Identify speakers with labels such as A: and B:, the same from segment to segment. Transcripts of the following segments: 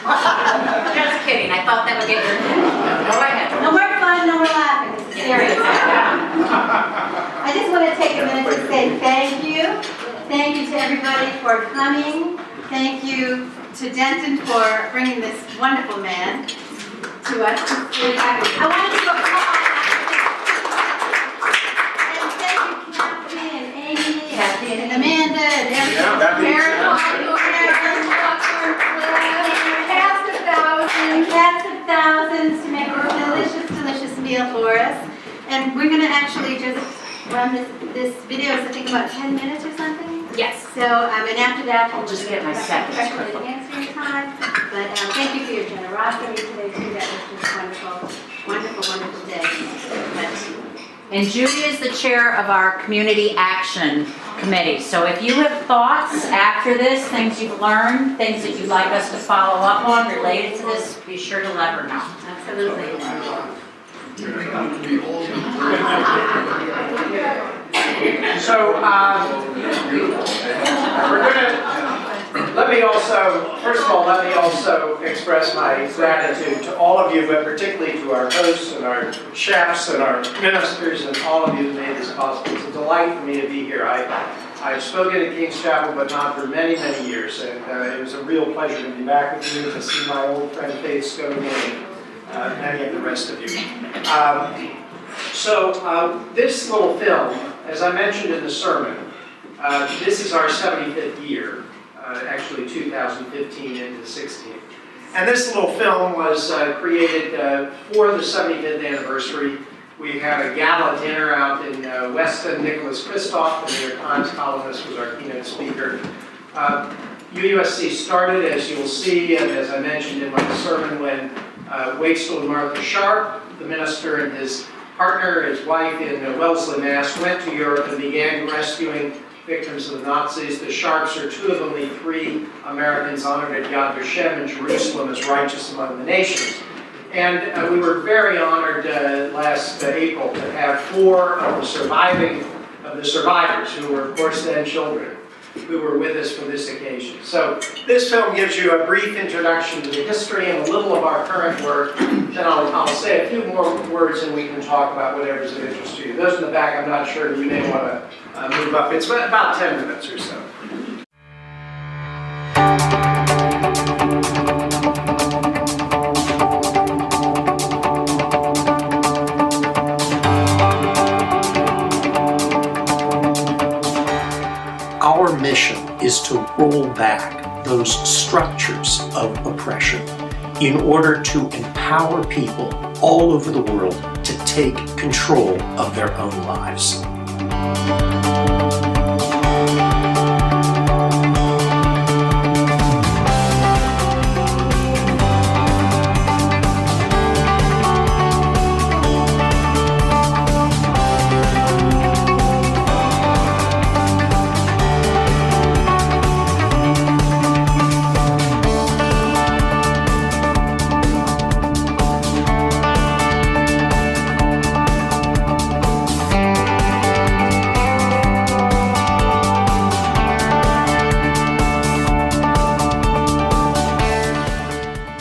A: Just kidding. I thought that would get your attention. Go ahead.
B: No more fun, no more laughing. It's serious. I just want to take a minute to say thank you. Thank you to everybody for coming. Thank you to Denton for bringing this wonderful man to us. I want to give a call. And thank you, Kathy and Amy and Amanda and everybody. Cast of thousands to make a delicious, delicious meal for us. And we're going to actually just run this video, I think about 10 minutes or something.
A: Yes.
B: So, and after that,
A: I'll just get my seconds.
B: Answering time. But thank you for your generosity today, too. That was just wonderful, wonderful, wonderful day.
A: And Judy is the chair of our Community Action Committee. So if you have thoughts after this, things you've learned, things that you'd like us to follow up on related to this, be sure to let her know.
B: Absolutely.
C: So we're gonna, first of all, let me also express my gratitude to all of you, but particularly to our hosts and our chefs and our ministers and all of you who made this possible. It's a delight for me to be here. I've spoken at King's Chapel, but not for many, many years, and it was a real pleasure to be back with you, to see my old friend Faith Scogan and many of the rest of you. This little film, as I mentioned in the sermon, this is our 75th year, actually 2015 into 16. And this little film was created for the 75th anniversary. We had a gala dinner out in Weston. Nicholas Kristoff, the New York Times columnist, was our keynote speaker. UUSC started, as you'll see, and as I mentioned in my sermon, when Waitstill and Martha Sharp, the minister, and his partner, his wife in Wellesley, Mass., went to Europe and began rescuing victims of the Nazis. The Sharps are two of only three Americans honored at Yad Vashem in Jerusalem as righteous among the nations. And we were very honored last April to have four of the survivors, who were of course then children, who were with us for this occasion. So this film gives you a brief introduction to the history and a little of our current work. Then I'll say a few more words and we can talk about whatever's of interest to you. Those in the back, I'm not sure, you may want to move up. It's about 10 minutes or so. Our mission is to roll back those structures of oppression in order to empower people all over the world to take control of their own lives.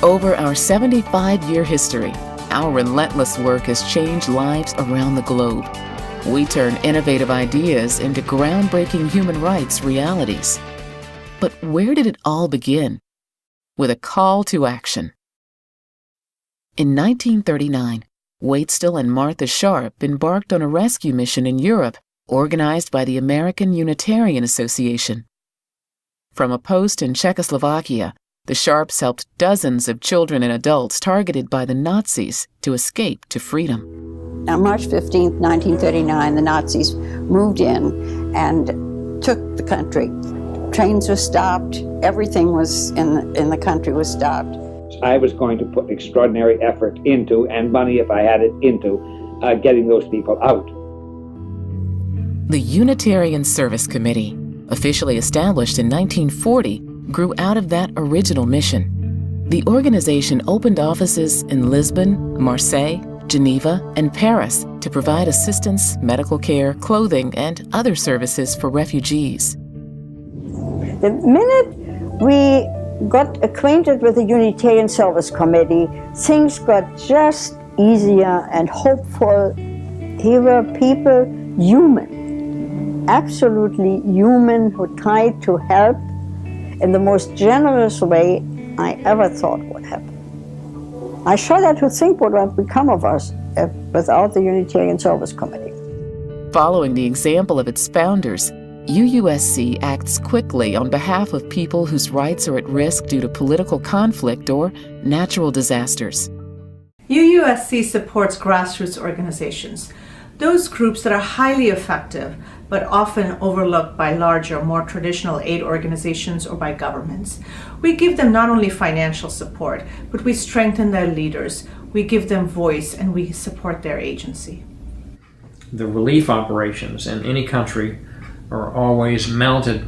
D: Over our 75-year history, our relentless work has changed lives around the globe. We turn innovative ideas into groundbreaking human rights realities. But where did it all begin? With a call to action. In 1939, Waitstill and Martha Sharp embarked on a rescue mission in Europe organized by the American Unitarian Association. From a post in Czechoslovakia, the Sharps helped dozens of children and adults targeted by the Nazis to escape to freedom.
E: On March 15, 1939, the Nazis moved in and took the country. Trains were stopped, everything was in the country was stopped.
F: I was going to put extraordinary effort into, and money if I had it, into getting those people out.
D: The Unitarian Service Committee, officially established in 1940, grew out of that original mission. The organization opened offices in Lisbon, Marseille, Geneva, and Paris to provide assistance, medical care, clothing, and other services for refugees.
E: The minute we got acquainted with the Unitarian Service Committee, things got just easier and hopeful. Here were people, human, absolutely human, who tried to help in the most generous way I ever thought would happen. I shudder to think what would have become of us without the Unitarian Service Committee.
D: Following the example of its founders, UUSC acts quickly on behalf of people whose rights are at risk due to political conflict or natural disasters.
G: UUSC supports grassroots organizations, those groups that are highly effective but often overlooked by larger, more traditional aid organizations or by governments. We give them not only financial support, but we strengthen their leaders, we give them voice, and we support their agency.
H: The relief operations in any country are always mounted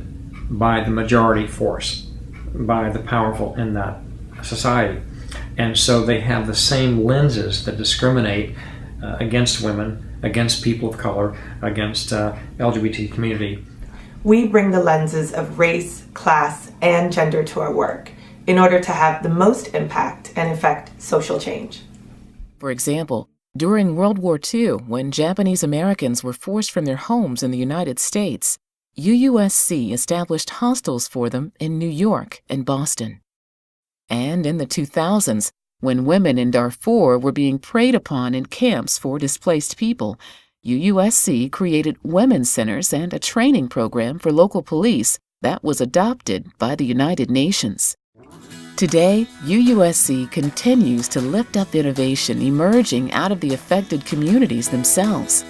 H: by the majority force, by the powerful in that society. And so they have the same lenses that discriminate against women, against people of color, against LGBT community.
I: We bring the lenses of race, class, and gender to our work in order to have the most impact and effect social change.
D: For example, during World War II, when Japanese Americans were forced from their homes in the United States, UUSC established hostels for them in New York and Boston. And in the 2000s, when women in Darfur were being preyed upon in camps for displaced people, UUSC created women's centers and a training program for local police that was adopted by the United Nations. Today, UUSC continues to lift up innovation emerging out of the affected communities themselves.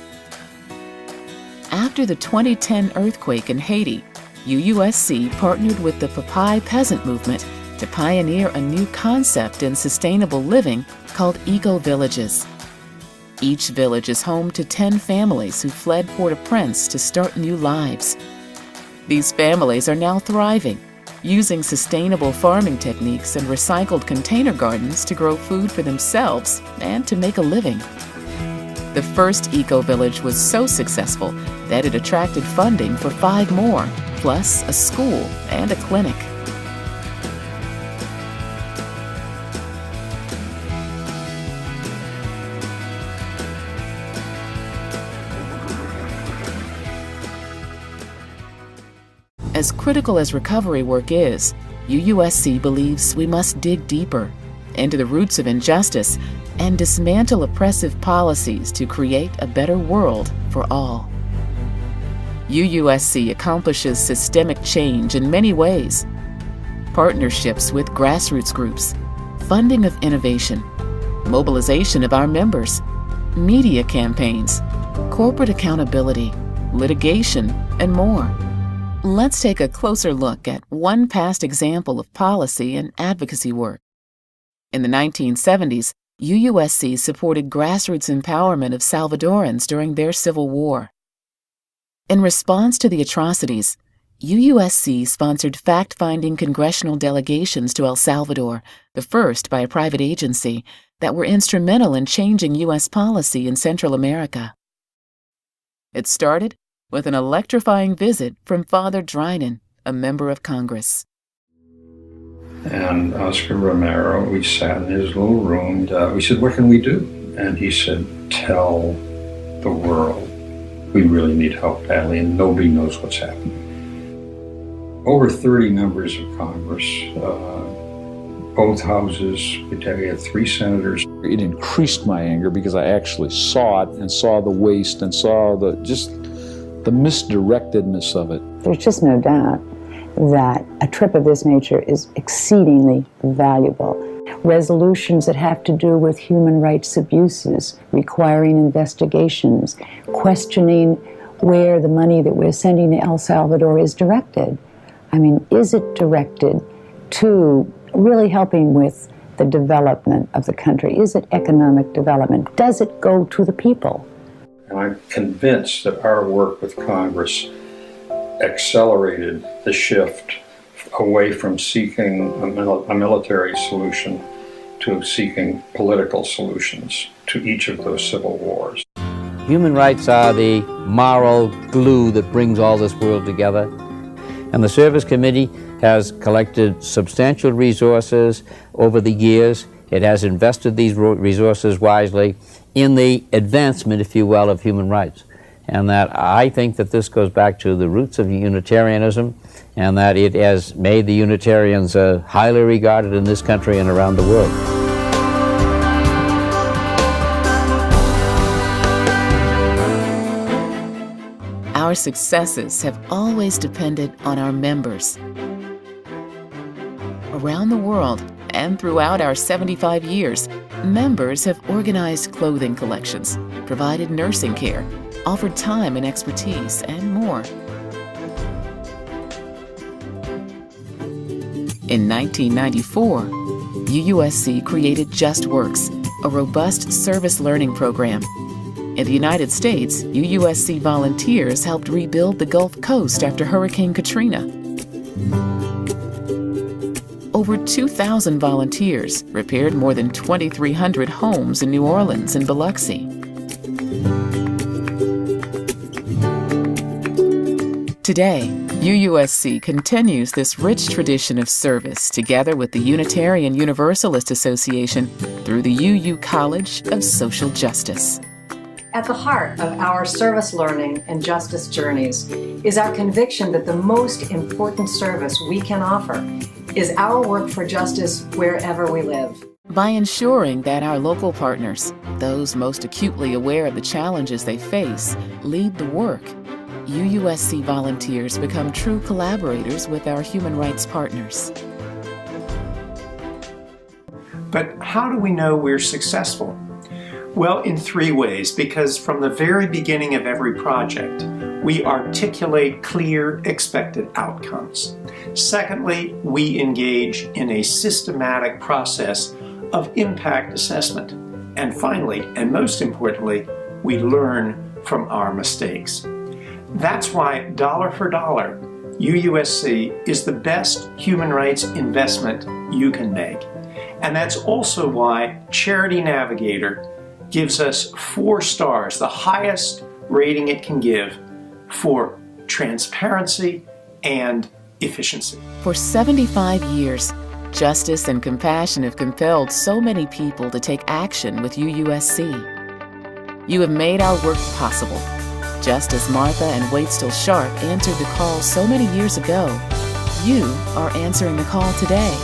D: After the 2010 earthquake in Haiti, UUSC partnered with the Papai peasant movement to pioneer a new concept in sustainable living called eco-villages. Each village is home to 10 families who fled Port-au-Prince to start new lives. These families are now thriving, using sustainable farming techniques and recycled container gardens to grow food for themselves and to make a living. The first eco-village was so successful that it attracted funding for 5 more, plus a school and a clinic. As critical as recovery work is, UUSC believes we must dig deeper into the roots of injustice and dismantle oppressive policies to create a better world for all. UUSC accomplishes systemic change in many ways. Partnerships with grassroots groups, funding of innovation, mobilization of our members, media campaigns, corporate accountability, litigation, and more. Let's take a closer look at one past example of policy and advocacy work. In the 1970s, UUSC supported grassroots empowerment of Salvadorans during their civil war. In response to the atrocities, UUSC sponsored fact-finding congressional delegations to El Salvador, the first by a private agency, that were instrumental in changing U.S. policy in Central America. It started with an electrifying visit from Father Drinan, a member of Congress.
J: And Oscar Romero, we sat in his little room. We said, "What can we do?" And he said, "Tell the world we really need help badly, and nobody knows what's happening." Over 30 members of Congress, both houses, we had 3 senators.
K: It increased my anger because I actually saw it and saw the waste and saw the misdirectedness of it.
L: There's just no doubt that a trip of this nature is exceedingly valuable. Resolutions that have to do with human rights abuses, requiring investigations, questioning where the money that we're sending to El Salvador is directed. I mean, is it directed to really helping with the development of the country? Is it economic development? Does it go to the people?
J: And I'm convinced that our work with Congress accelerated the shift away from seeking a military solution to seeking political solutions to each of those civil wars.
M: Human rights are the moral glue that brings all this world together. And the Service Committee has collected substantial resources over the years. It has invested these resources wisely in the advancement, if you will, of human rights. And that I think that this goes back to the roots of Unitarianism, and that it has made the Unitarians highly regarded in this country and around the world.
D: Our successes have always depended on our members. Around the world and throughout our 75 years, members have organized clothing collections, provided nursing care, offered time and expertise, and more. In 1994, UUSC created JustWorks, a robust service learning program. In the United States, UUSC volunteers helped rebuild the Gulf Coast after Hurricane Katrina. Over 2,000 volunteers repaired more than 2,300 homes in New Orleans and Biloxi. Today, UUSC continues this rich tradition of service together with the Unitarian Universalist Association through the UU College of Social Justice.
N: At the heart of our service learning and justice journeys is our conviction that the most important service we can offer is our work for justice wherever we live.
D: By ensuring that our local partners, those most acutely aware of the challenges they face, lead the work, UUSC volunteers become true collaborators with our human rights partners.
C: But how do we know we're successful? Well, in three ways, because from the very beginning of every project, we articulate clear expected outcomes. Secondly, we engage in a systematic process of impact assessment. And finally, and most importantly, we learn from our mistakes. That's why, dollar for dollar, UUSC is the best human rights investment you can make. And that's also why Charity Navigator gives us 4 stars, the highest rating it can give for transparency and efficiency.
D: For 75 years, justice and compassion have compelled so many people to take action with UUSC. You have made our work possible. Just as Martha and Waitstill Sharp answered the call so many years ago, you are answering the call today.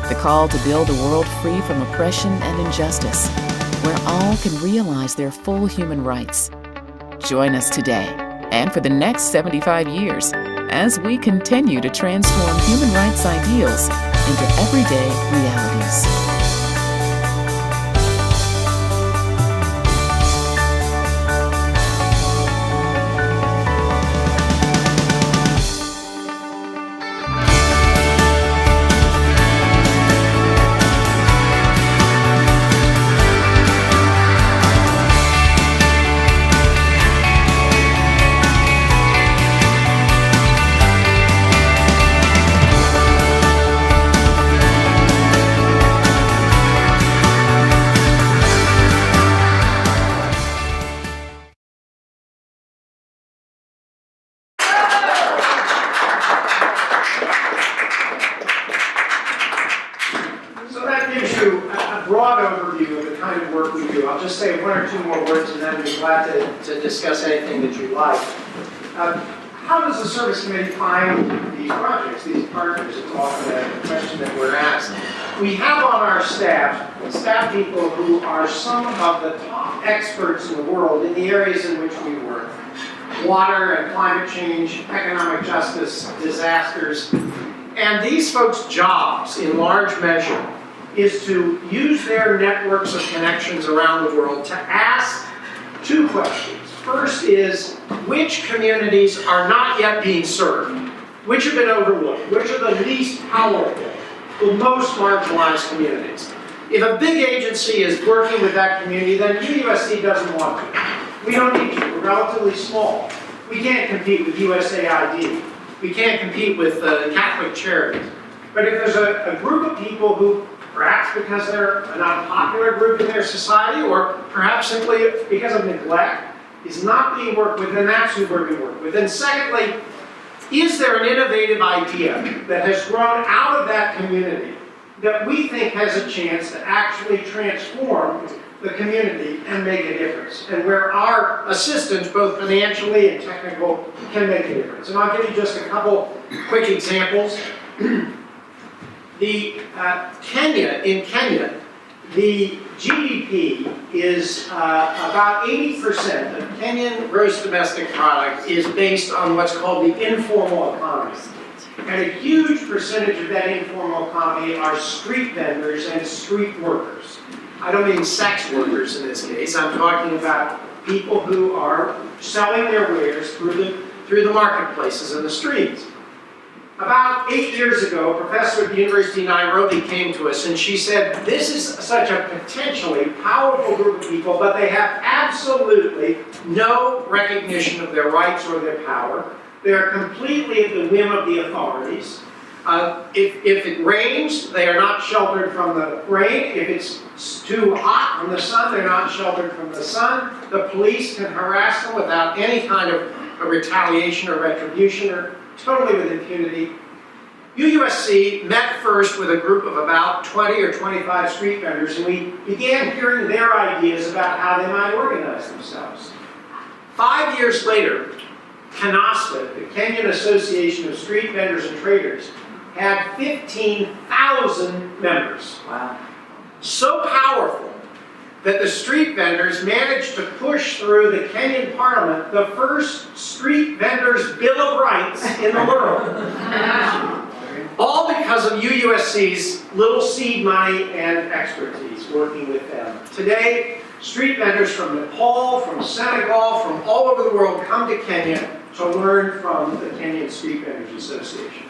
D: The call to build a world free from oppression and injustice, where all can realize their full human rights. Join us today and for the next 75 years as we continue to transform human rights ideals into everyday realities.
C: I'll just say 1 or 2 more words and then I'd be glad to discuss anything that you'd like. How does the Service Committee find these projects, these partners? It's often a question that we're asked. We have on our staff people who are some of the top experts in the world in the areas in which we work. Water and climate change, economic justice, disasters. And these folks' jobs, in large measure, is to use their networks of connections around the world to ask 2 questions. First is, which communities are not yet being served? Which have been overlooked? Which are the least powerful, the most marginalized communities? If a big agency is working with that community, then UUSC doesn't want to. We don't need to. We're relatively small. We can't compete with USAID. We can't compete with Catholic Charities. But if there's a group of people who, perhaps because they're a non-popular group in their society, or perhaps simply because of neglect, is not being worked with, then that's who we're going to work with. And secondly, is there an innovative idea that has grown out of that community that we think has a chance to actually transform the community and make a difference, and where our assistance, both financially and technical, can make a difference? And I'll give you just a couple quick examples. In Kenya, the GDP is about 80% of Kenyan gross domestic product is based on what's called the informal economy. And a huge percentage of that informal economy are street vendors and street workers. I don't mean sex workers in this case. I'm talking about people who are selling their wares through the marketplaces and the streets. About 8 years ago, a professor at the University of Nairobi came to us and she said, this is such a potentially powerful group of people, but they have absolutely no recognition of their rights or their power. They are completely at the whim of the authorities. If it rains, they are not sheltered from the rain. If it's too hot from the sun, they're not sheltered from the sun. The police can harass them without any kind of a retaliation or retribution, or totally with impunity. UUSC met first with a group of about 20 or 25 street vendors, and we began hearing their ideas about how they might organize themselves. 5 years later, CANASTA, the Kenyan Association of Street Vendors and Traders, had 15,000 members.
A: Wow.
C: So powerful that the street vendors managed to push through the Kenyan parliament the first street vendors' Bill of Rights in the world. All because of UUSC's little seed money and expertise working with them. Today, street vendors from Nepal, from Senegal, from all over the world come to Kenya to learn from the Kenyan Street Vendors Association.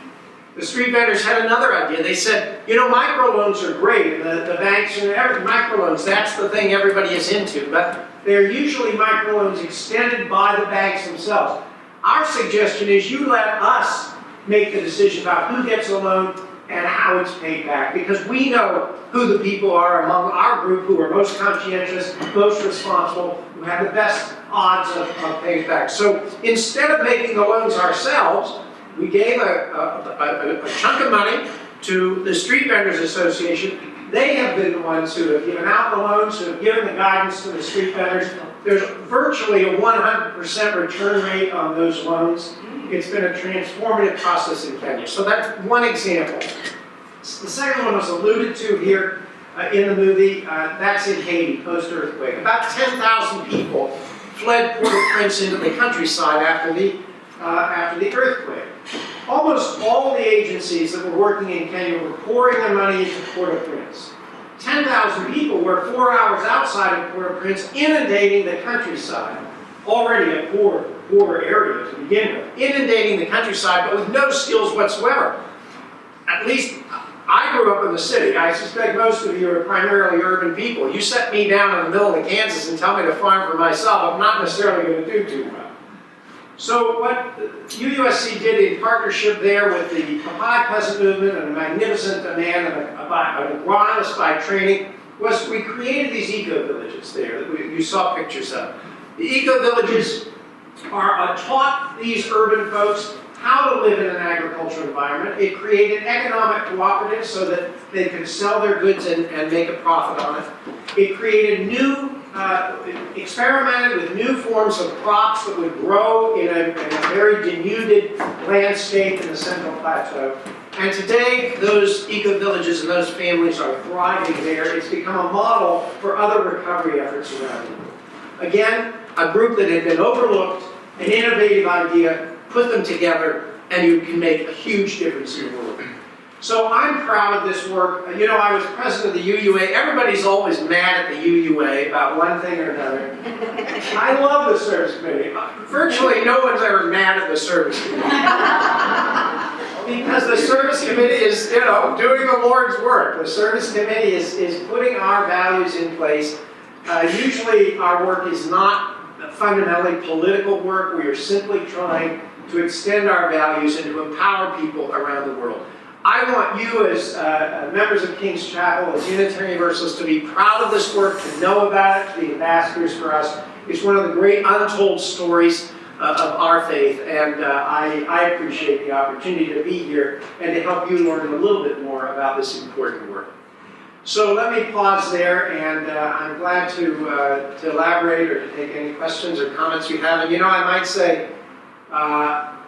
C: The street vendors had another idea. They said, you know, microloans are great, and the banks and microloans, that's the thing everybody is into, but they're usually microloans extended by the banks themselves. Our suggestion is you let us make the decision about who gets a loan and how it's paid back, because we know who the people are among our group who are most conscientious, most responsible, who have the best odds of paying back. So instead of making the loans ourselves, we gave a chunk of money to the Street Vendors Association. They have been the ones who have given out the loans, who have given the guidance to the street vendors. There's virtually a 100% return rate on those loans. It's been a transformative process in Kenya. So that's one example. The second one was alluded to here in the movie. That's in Haiti, post-earthquake. About 10,000 people fled Port-au-Prince into the countryside after the earthquake. Almost all the agencies that were working in Kenya were pouring their money into Port-au-Prince. 10,000 people were 4 hours outside of Port-au-Prince, inundating the countryside. Already a poor area to begin with. Inundating the countryside, but with no skills whatsoever. At least I grew up in the city. I suspect most of you are primarily urban people. You set me down in the middle of Kansas and tell me to farm for myself, I'm not necessarily going to do too well. So what UUSC did in partnership there with the Papai Peasant Movement and a magnificent man and an agronomist by training was we created these eco-villages there that you saw pictures of. The eco-villages taught these urban folks how to live in an agricultural environment. It created economic cooperatives so that they could sell their goods and make a profit on it. It created experimented with new forms of crops that would grow in a very denuded landscape in the Central Plateau. And today, those eco-villages and those families are thriving there. It's become a model for other recovery efforts around the world. Again, a group that had been overlooked, an innovative idea, put them together, and you can make a huge difference in the world. So I'm proud of this work. You know, I was president of the UUA. Everybody's always mad at the UUA about one thing or another. I love the Service Committee. Virtually no one's ever mad at the Service Committee. Because the Service Committee is, you know, doing the Lord's work. The Service Committee is putting our values in place. Usually our work is not fundamentally political work. We are simply trying to extend our values and to empower people around the world. I want you as members of King's Chapel, as Unitarian Universalists, to be proud of this work, to know about it, to be ambassadors for us. It's one of the great untold stories of our faith, and I appreciate the opportunity to be here and to help you learn a little bit more about this important work. So let me pause there, and I'm glad to elaborate or to take any questions or comments you have. And you know, I might say,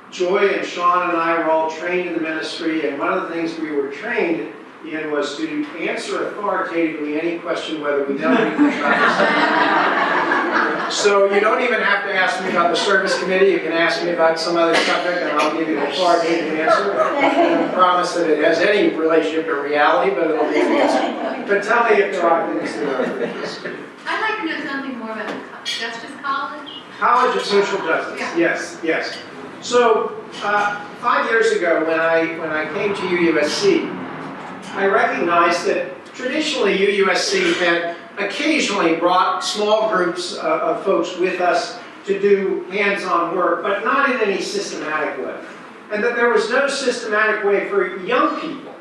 C: Joy and Sean and I were all trained in the ministry, and one of the things we were trained in was to answer authoritatively any question whether we know anything about this. So you don't even have to ask me about the service committee. You can ask me about some other subject, and I'll give you an authoritative answer. I don't promise that it has any relationship to reality, but it'll be an answer. But tell me if there are things that are of interest.
O: I'd like to know something more about the Justice College.
C: College of Social Justice. Yes, yes. So 5 years ago, when I came to UUSC, I recognized that traditionally UUSC had occasionally brought small groups of folks with us to do hands-on work, but not in any systematic way. And that there was no systematic way for young people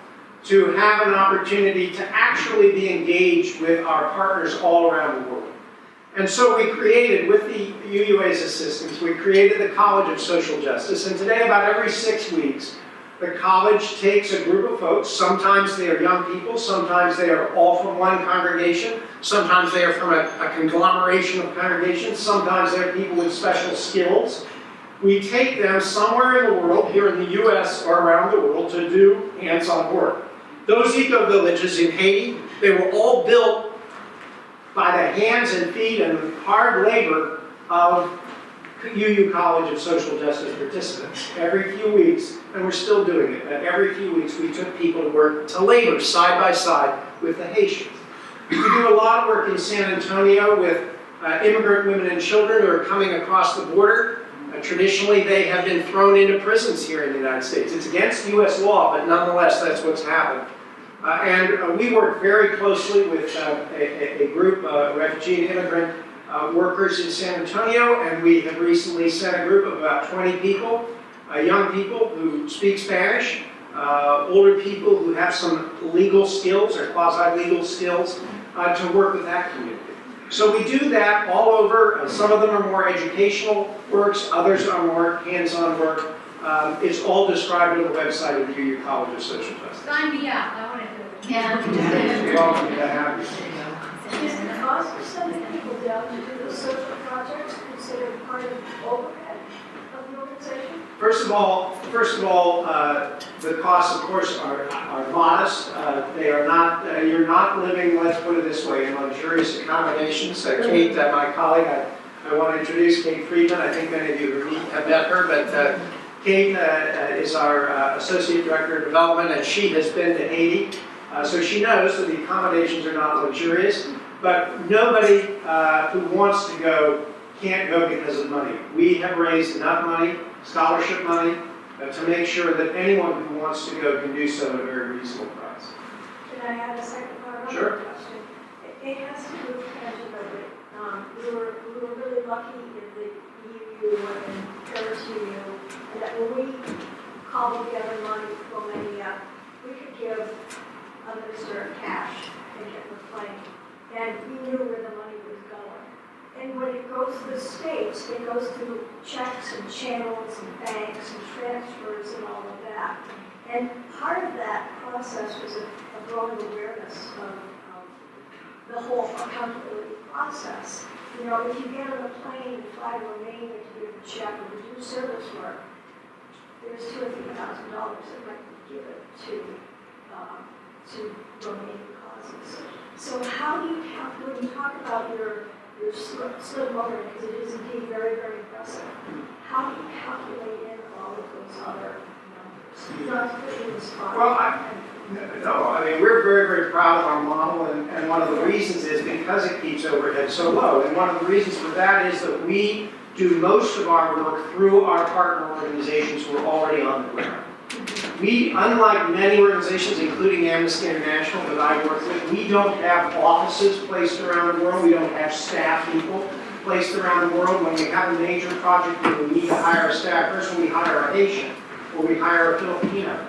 C: to have an opportunity to actually be engaged with our partners all around the world. And so we created, with the UUA's assistance, we created the College of Social Justice, and today about every 6 weeks, the college takes a group of folks. Sometimes they are young people, sometimes they are all from one congregation, sometimes they are from a conglomeration of congregations, sometimes they are people with special skills. We take them somewhere in the world, here in the US or around the world, to do hands-on work. Those eco-villages in Haiti, they were all built by the hands and feet and hard labor of UU College of Social Justice participants. Every few weeks, and we're still doing it, but every few weeks we took people to work, to labor side by side with the Haitians. We do a lot of work in San Antonio with immigrant women and children who are coming across the border. Traditionally, they have been thrown into prisons here in the United States. It's against US law, but nonetheless, that's what's happened. And we work very closely with a group of refugee and immigrant workers in San Antonio, and we have recently sent a group of about 20 people, young people who speak Spanish, older people who have some legal skills or quasi-legal skills to work with that community. So we do that all over. Some of them are more educational works, others are more hands-on work. It's all described on the website of the UU College of Social Justice.
O: Sign me up. I want to do it.
C: You're welcome to have you.
P: Is the cost of sending people down to do the social projects considered part of the overhead of the organization?
C: First of all, the costs, of course, are modest. They are not. You're not living. Let's put it this way, in luxurious accommodations. Kate, my colleague, I want to introduce Kate Friedman. I think many of you have met her, but Kate is our associate director of development, and she has been to Haiti. So she knows that the accommodations are not luxurious, but nobody who wants to go can't go because of money. We have raised enough money, scholarship money, to make sure that anyone who wants to go can do so at a very reasonable price.
P: Can I add a second part of
C: Sure.
P: the question? It has to do with tangibility. We were really lucky in the EU and Paris EU, and that when we called together money for Romania, we could give a minister cash and get the plane. And we knew where the money was going. And when it goes to the States, it goes through checks and channels and banks and transfers and all of that. And part of that process was a growing awareness of the whole accountability process. You know, if you get on a plane and fly to Romania to give a check or to do service work, there's $2,000 or $3,000 that might be given to Romanian causes. So how do you when you talk about your slim motor, because it is indeed very, very impressive, how do you calculate in all of those other numbers? Not putting in the spot.
C: Well, we're very, very proud of our model, and one of the reasons is because it keeps overhead so low. And one of the reasons for that is that we do most of our work through our partner organizations who are already on the ground. We, unlike many organizations, including Amnesty International that I work with, we don't have offices placed around the world. We don't have staff people placed around the world. When we have a major project where we need to hire a staff person, we hire a Haitian or we hire a Filipino.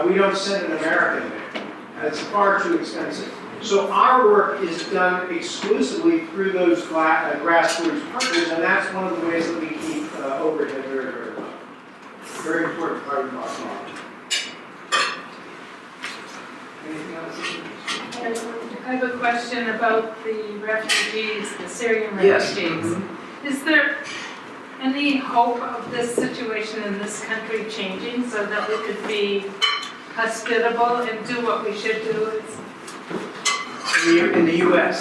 C: We don't send an American there. It's far too expensive. So our work is done exclusively through those grassroots partners, and that's one of the ways that we keep overhead very, very low. Very important part of our model. Anything else?
Q: I have a question about the refugees, the Syrian
C: Yes.
Q: refugees. Is there any hope of this situation in this country changing so that we could be hospitable and do what we should do?
C: In the U.S.?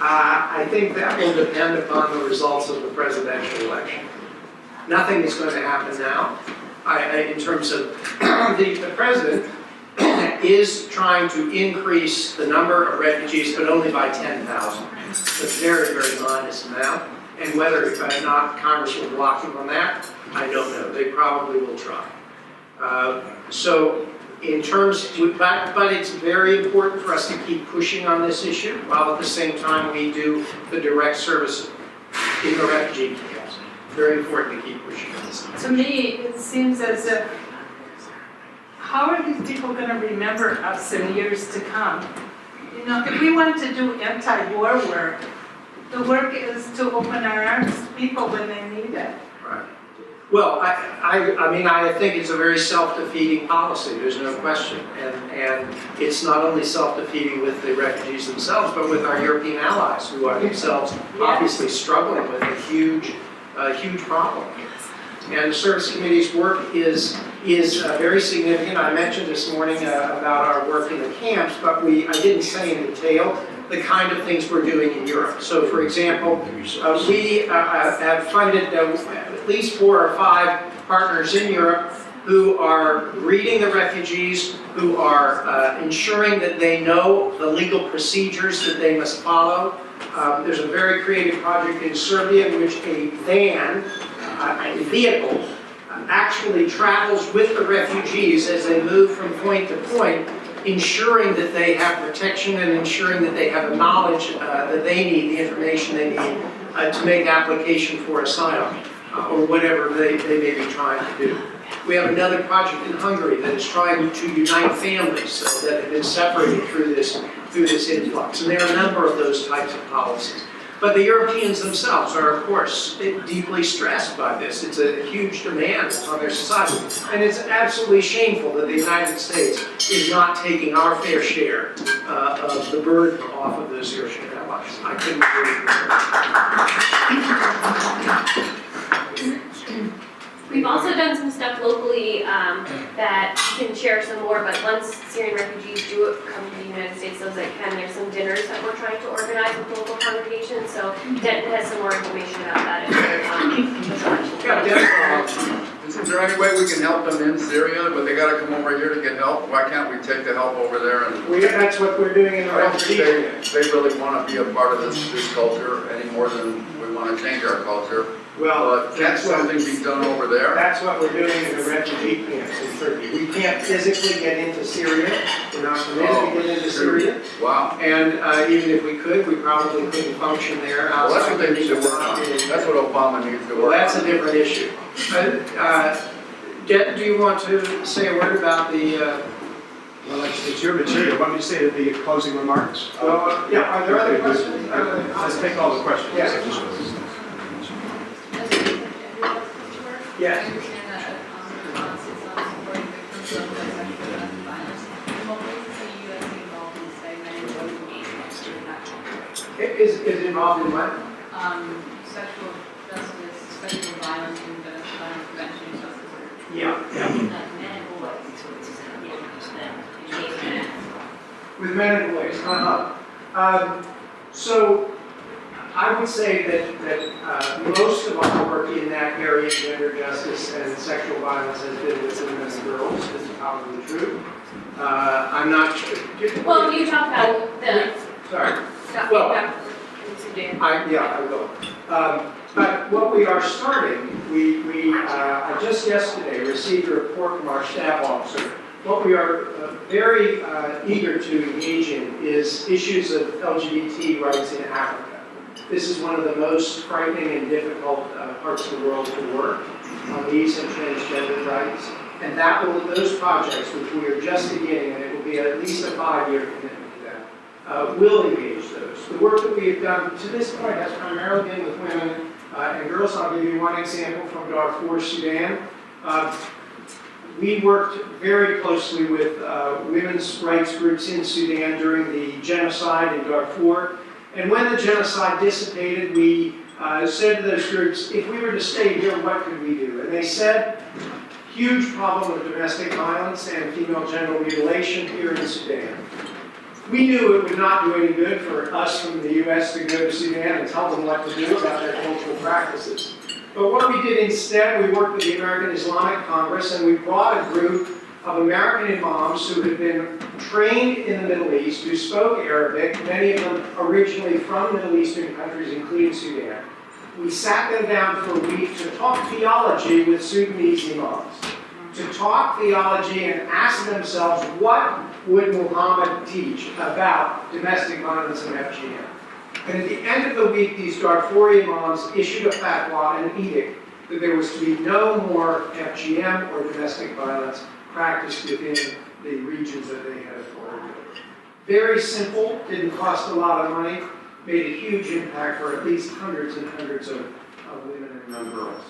C: I think that will depend upon the results of the presidential election. Nothing is going to happen now. In terms of the president is trying to increase the number of refugees, but only by 10,000. It's a very, very modest amount. And whether or not Congress will block him on that, I don't know. They probably will try. So in terms, but it's very important for us to keep pushing on this issue, while at the same time we do the direct service in the refugee camps. Very important to keep pushing on this.
Q: To me, it seems as if, how are these people going to remember us in years to come? You know, if we want to do anti-war work, the work is to open our arms to people when they need it.
C: Right. Well, I think it's a very self-defeating policy, there's no question. And it's not only self-defeating with the refugees themselves, but with our European allies, who are themselves obviously struggling with a huge problem. And the Service Committee's work is very significant. I mentioned this morning about our work in the camps, but I didn't say in detail the kind of things we're doing in Europe. So, for example, we have funded at least 4 or 5 partners in Europe who are greeting the refugees, who are ensuring that they know the legal procedures that they must follow. There's a very creative project in Serbia in which a vehicle, actually travels with the refugees as they move from point to point, ensuring that they have protection and ensuring that they have the knowledge that they need, the information they need to make application for asylum or whatever they may be trying to do. We have another project in Hungary that is trying to unite families that have been separated through this influx. And there are a number of those types of policies. But the Europeans themselves are, of course, deeply stressed by this. It's a huge demand on their society. And it's absolutely shameful that the United States is not taking our fair share of the burden off of those European allies. I couldn't agree with that.
O: We've also done some stuff locally that you can share some more, but once Syrian refugees do come to the United States, those that can, there's some dinners that we're trying to organize with local congregations, so Denton has some more information about that.
R: Is there any way we can help them in Syria, but they got to come over here to get help? Why can't we take the help over there? And
C: that's what we're doing in the refugee camps.
R: They really want to be a part of this culture any more than we want to change our culture.
C: Well,
R: can't something be done over there?
C: That's what we're doing in the refugee camps in Turkey. We can't physically get into Syria. We're not permitted to get into Syria.
R: Wow.
C: And even if we could, we probably couldn't function there outside.
R: Well, that's what they need to work on. That's what Obama needs to work on.
C: Well, that's a different issue. Jet, do you want to say a word about the...
S: Well, it's your material. Why don't you say the closing remarks?
C: Yeah, are there other questions?
S: Let's take all the questions.
C: Yeah. Yes. Is involved in what?
T: Sexual justice, sexual violence, and violence prevention justice.
C: Yeah. With men and boys. So I would say that most of our work in that area, gender justice and sexual violence, has been with women and girls. This is probably true. I'm not sure.
O: Well, you talked about the...
C: Sorry. Well, I will. But what we are starting, I just yesterday received a report from our staff officer. What we are very eager to engage in is issues of LGBT rights in Africa. This is one of the most frightening and difficult parts of the world to work on these and transgender rights. And those projects, which we are just beginning, and it will be at least a 5-year commitment to that, will engage those. The work that we have done to this point has primarily been with women and girls. I'll give you one example from Darfur, Sudan. We worked very closely with women's rights groups in Sudan during the genocide in Darfur. And when the genocide dissipated, we said to those groups, if we were to stay here, what could we do? And they said, huge problem of domestic violence and female genital mutilation here in Sudan. We knew it would not do any good for us from the U.S. to go to Sudan and tell them what to do about their cultural practices. But what we did instead, we worked with the American Islamic Congress, and we brought a group of American imams who had been trained in the Middle East, who spoke Arabic, many of them originally from Middle Eastern countries, including Sudan. We sat them down for a week to talk theology with Sudanese imams, to talk theology and ask themselves, what would Muhammad teach about domestic violence and FGM? And at the end of the week, these Darfuri imams issued a fatwa, an edict, that there was to be no more FGM or domestic violence practiced within the regions that they had authority over. Very simple, didn't cost a lot of money, made a huge impact for at least hundreds and hundreds of women and young girls.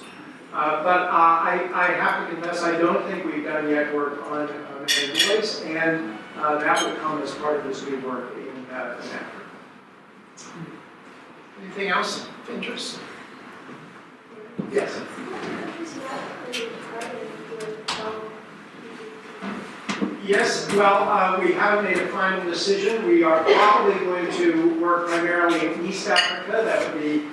C: But I have to confess, I don't think we've done yet work on boys, and that will come as part of this new work in Africa. Anything else of interest? Yes. Yes, well, we haven't made a final decision. We are probably going to work primarily in East Africa. That would be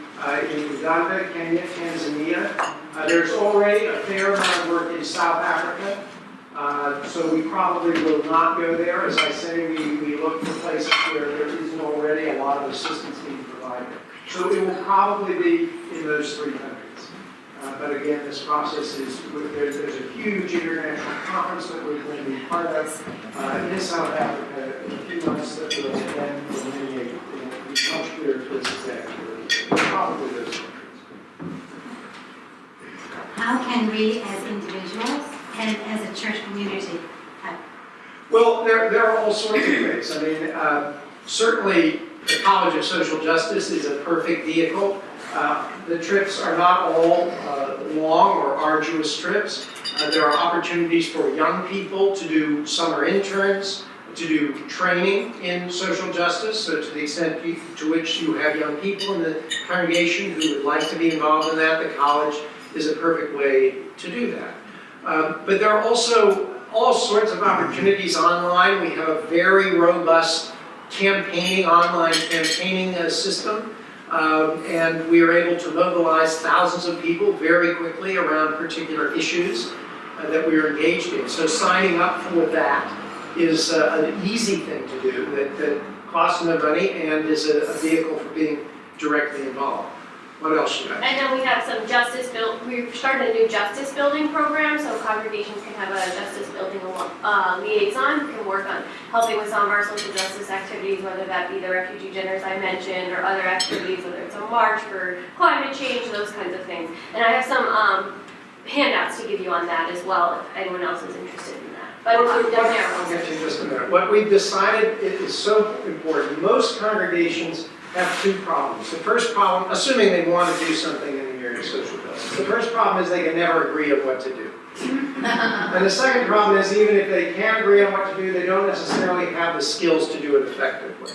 C: in Uganda, Kenya, Tanzania. There's already a fair amount of work in South Africa. So we probably will not go there. As I say, we look for places where there isn't already a lot of assistance being provided. So it will probably be in those three countries. But again, this process is, there's a huge international conference that we're going to be part of in South Africa in a few months that will then delineate much clearer places that probably those countries.
B: How can we as individuals and as a church community help?
C: Well, there are all sorts of ways. I mean, certainly the College of Social Justice is a perfect vehicle. The trips are not all long or arduous trips. There are opportunities for young people to do summer interns, to do training in social justice. So to the extent to which you have young people in the congregation who would like to be involved in that, the college is a perfect way to do that. But there are also all sorts of opportunities online. We have a very robust online campaigning system. And we are able to mobilize thousands of people very quickly around particular issues that we are engaged in. So signing up for that is an easy thing to do that costs no money and is a vehicle for being directly involved. What else should I?
O: And then we have some we've started a new justice building program, so congregations can have a justice building liaison who can work on helping with some of our social justice activities, whether that be the refugee dinners I mentioned or other activities, whether it's a march for climate change, those kinds of things. And I have some handouts to give you on that as well, if anyone else is interested in that. But
C: I'll get to you in just a minute. What we've decided is so important. Most congregations have two problems. The first problem, assuming they want to do something in the area of social justice, the first problem is they can never agree on what to do. And the second problem is even if they can agree on what to do, they don't necessarily have the skills to do it effectively.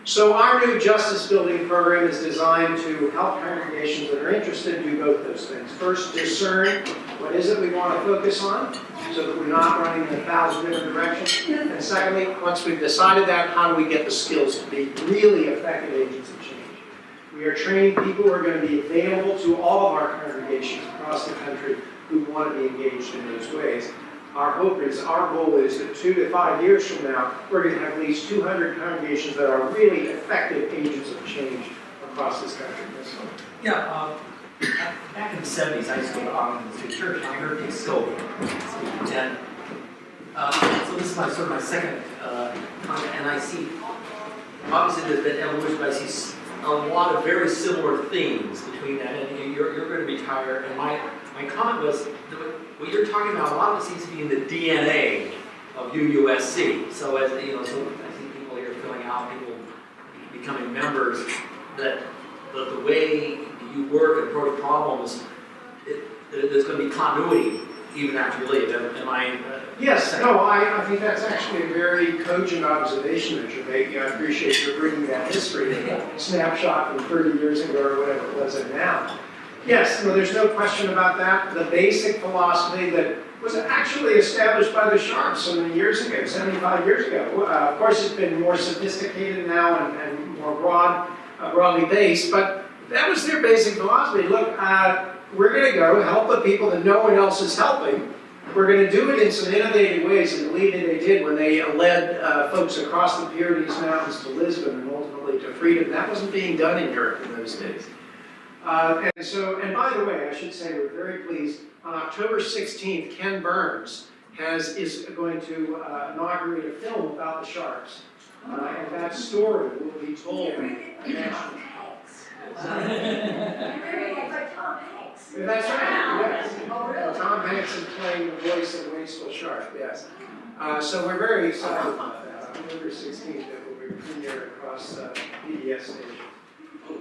C: So our new justice building program is designed to help congregations that are interested do both those things. First, discern what is it we want to focus on so that we're not running in 1,000 different directions. And secondly, once we've decided that, how do we get the skills to be really effective agents of change? We are training people who are going to be available to all of our congregations across the country who want to be engaged in those ways. Our goal is that 2 to 5 years from now, we're going to have at least 200 congregations that are really effective agents of change across this country.
U: Yeah, back in the 70s, I used to go to church, and I heard things still. And so this is my second comment, and I see, obviously there's been evolution, but I see a lot of very similar themes between that, and you're going to retire, and my comment was, what you're talking about, a lot of it seems to be in the DNA of UUSC. So as you know, so I see people here filling out, people becoming members, that the way you work and approach problems, there's going to be continuity even after you leave. Am I?
C: Yes, no, I think that's actually a very cogent observation that you're making. I appreciate you bringing that history, a snapshot from 30 years ago or whatever it was, and now. Yes, no, there's no question about that. The basic philosophy that was actually established by the Sharps so many years ago, 75 years ago. Of course, it's been more sophisticated now and more broadly based, but that was their basic philosophy. Look, we're going to go help the people that no one else is helping. We're going to do it in some innovative ways, and believe me, they did when they led folks across the Pyrenees Mountains to Lisbon and ultimately to freedom. That wasn't being done in Europe in those days. And by the way, I should say we're very pleased. On October 16th, Ken Burns is going to inaugurate a film about the Sharps. And that story will be told nationally. That's right, yes. Tom Hanks is playing the voice of Waitsville Sharp, yes. So we're very excited about that. October 16th, it will be premiered across PBS stations.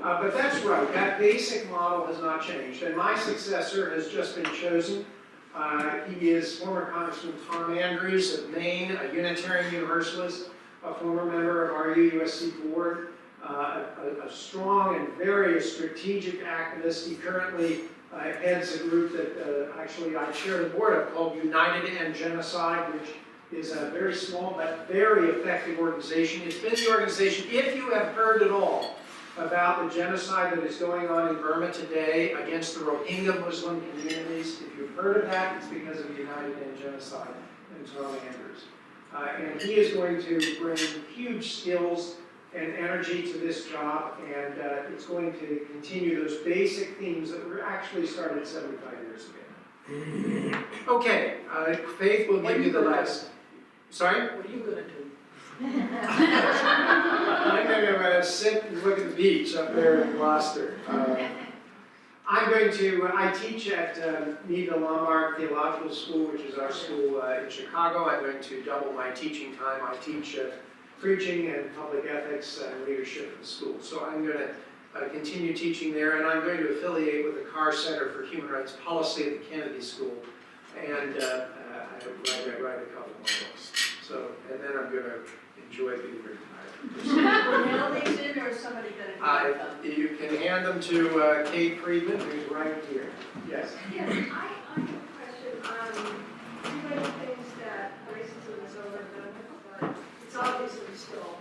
C: But that's right, that basic model has not changed. And my successor has just been chosen. He is former Congressman Tom Andrews of Maine, a Unitarian Universalist, a former member of our UUSC board, a strong and very strategic activist. He currently heads a group that actually I chair the board of called United End Genocide, which is a very small but very effective organization. It's been the organization, if you have heard at all about the genocide that is going on in Burma today against the Rohingya Muslim communities, if you've heard of that, it's because of United End Genocide and Tom Andrews. And he is going to bring huge skills and energy to this job, and it's going to continue those basic themes that were actually started 75 years ago. Okay, Faith will give you the last. Sorry?
T: What are you going to do?
C: I'm going to sit and look at the beach up there in Gloucester. I teach at Neva Lombard Theological School, which is our school in Chicago. I'm going to double my teaching time. I teach preaching and public ethics and leadership in the school. So I'm going to continue teaching there, and I'm going to affiliate with the Carr Center for Human Rights Policy at the Kennedy School, and I write a couple more books. So, and then I'm going to enjoy being retired.
T: Mail these in, or is somebody going to get them?
C: You can hand them to Kate Friedman, who's right here. Yes.
P: Yes, I have a question on too many things that racism is overdone, but it's obviously still.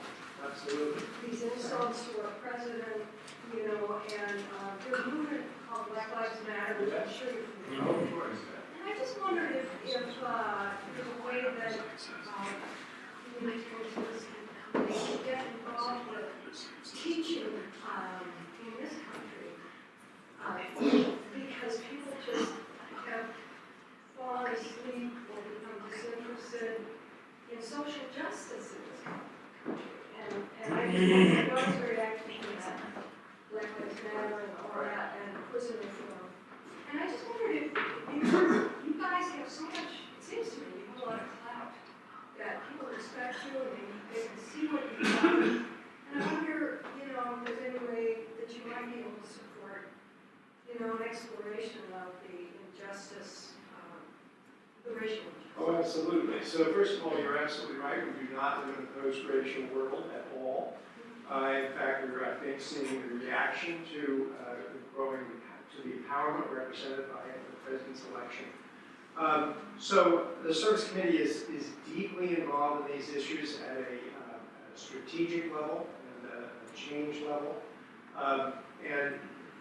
C: Absolutely.
P: These insults to our president, you know, and there's a movement called Black Lives Matter, which I'm sure you're familiar with.
C: Of course.
P: And I just wondered if there's a way that communications can get involved with teaching in this country, because people just have fallen asleep or become disinterested in social justice in this country. And I just was very active in that, Black Lives Matter and all that, and prison reform. And I just wondered if you guys have so much, it seems to me, you have a lot of clout, that people respect you and they can see what you've done. And I wonder, you know, if there's any way that you might be able to support, you know, an exploration of the injustice, the racial injustice.
C: Oh, absolutely. So first of all, you're absolutely right. We do not live in a post-racial world at all. In fact, we're, I think, seeing the reaction to the empowerment represented by the president's election. So the Service Committee is deeply involved in these issues at a strategic level and a change level. And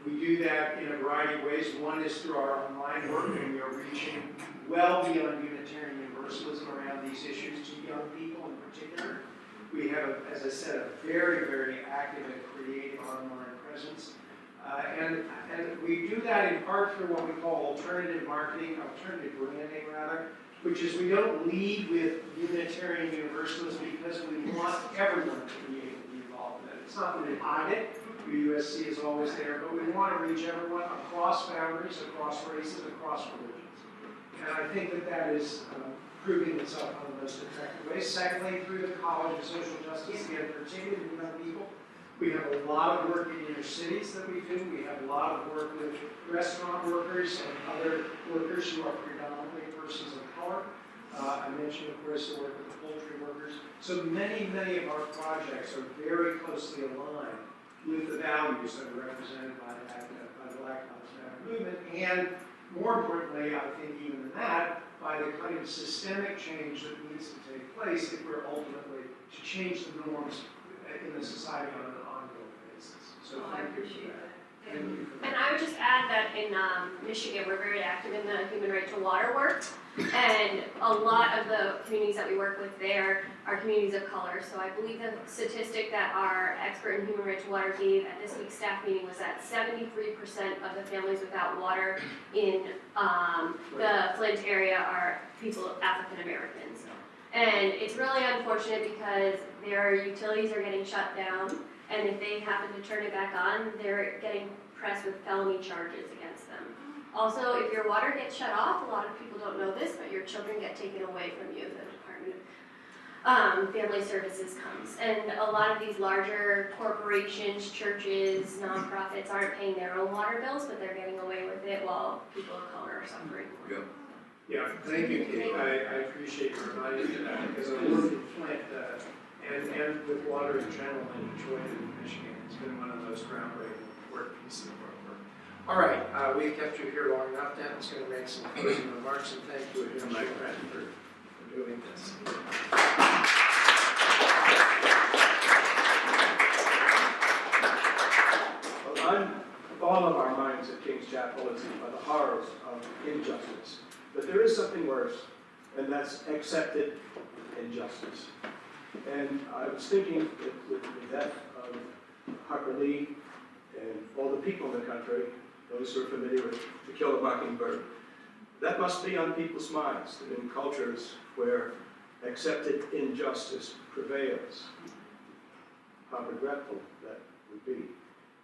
C: we do that in a variety of ways. One is through our online work, and we are reaching well beyond Unitarian Universalism around these issues to young people in particular. We have, as I said, a very, very active and creative online presence. And we do that in part through what we call alternative marketing, alternative branding rather, which is we don't lead with Unitarian Universalism because we want everyone to be able to be involved in it. It's not that we hide it. UUSC is always there, but we want to reach everyone across boundaries, across races, across religions. And I think that that is proving itself in the most effective way. Secondly, through the College of Social Justice, again, particularly young people, We have a lot of work in inner cities that we do. We have a lot of work with restaurant workers and other workers who are predominantly persons of color. I mentioned, of course, the work with the poultry workers. So many of our projects are very closely aligned with the values that are represented by the Black Lives Matter movement, and more importantly, I think even than that, by the kind of systemic change that needs to take place if we're ultimately to change the norms in the society on an ongoing basis. So thank you for that. Thank you for that.
O: And I would just add that in Michigan, we're very active in the human right to water work. And a lot of the communities that we work with there are communities of color. So I believe the statistic that our expert in human right to water gave at this week's staff meeting was that 73% of the families without water in the Flint area are people, African Americans. And it's really unfortunate because their utilities are getting shut down, and if they happen to turn it back on, they're getting pressed with felony charges against them. Also, if your water gets shut off, a lot of people don't know this, but your children get taken away from you. The Department of Family Services comes. And a lot of these larger corporations, churches, nonprofits aren't paying their own water bills, but they're getting away with it while people of color are suffering.
R: Yep.
C: Yeah, thank you, Kate. I appreciate you reminding me of that because I work in Flint and with water in general in Detroit and Michigan. It's been one of those groundbreaking important pieces of our work. All right, we've kept you here long enough. Dan's going to make some closing remarks, and thank you again, my friend, for doing this.
S: On all of our minds at King's Chapel are the horrors of injustice. But there is something worse, and that's accepted injustice. And I was thinking with the death of Harper Lee and all the people in the country, those who are familiar with To Kill a Mockingbird, that must be on people's minds, that in cultures where accepted injustice prevails, how regretful that would be.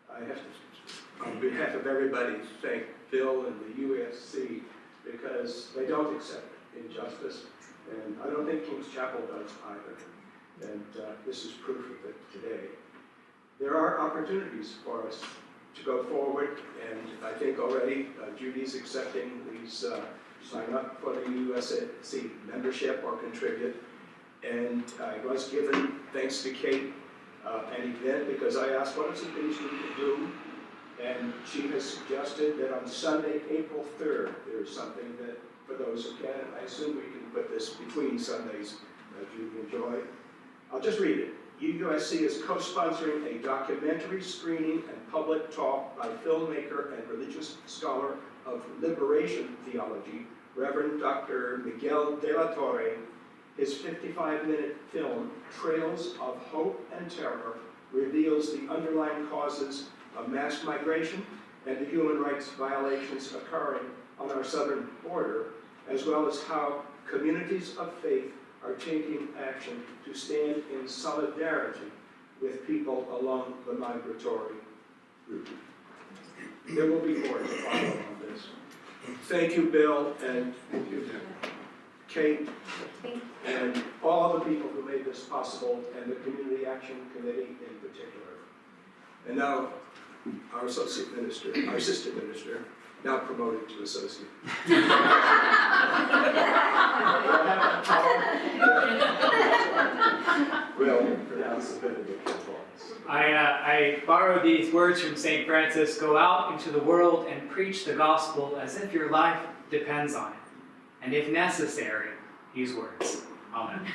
S: I have to, on behalf of everybody, thank Bill and the UUSC because they don't accept injustice, and I don't think King's Chapel does either. And this is proof of it today. There are opportunities for us to go forward, and I think already Judy's accepting these sign up for the UUSC membership or contribute. And I was given, thanks to Kate, an event because I asked what are some things we could do, and she has suggested that on Sunday, April 3rd, there's something that for those who can, I assume we can put this between Sundays that you enjoy. I'll just read it. UUSC is co-sponsoring a documentary screening and public talk by filmmaker and religious scholar of liberation theology, Reverend Dr. Miguel de la Torre. His 55-minute film, Trails of Hope and Terror, reveals the underlying causes of mass migration and the human rights violations occurring on our southern border, as well as how communities of faith are taking action to stand in solidarity with people along the migratory route. There will be more to follow on this. Thank you, Bill, and thank you, Kate, and all the people who made this possible, and the Community Action Committee in particular. And now, our associate minister, our assistant minister, now promoted to associate. Will pronounce the benediction for us.
F: I borrowed these words from St. Francis: go out into the world and preach the gospel as if your life depends on it. And if necessary, use words. Amen.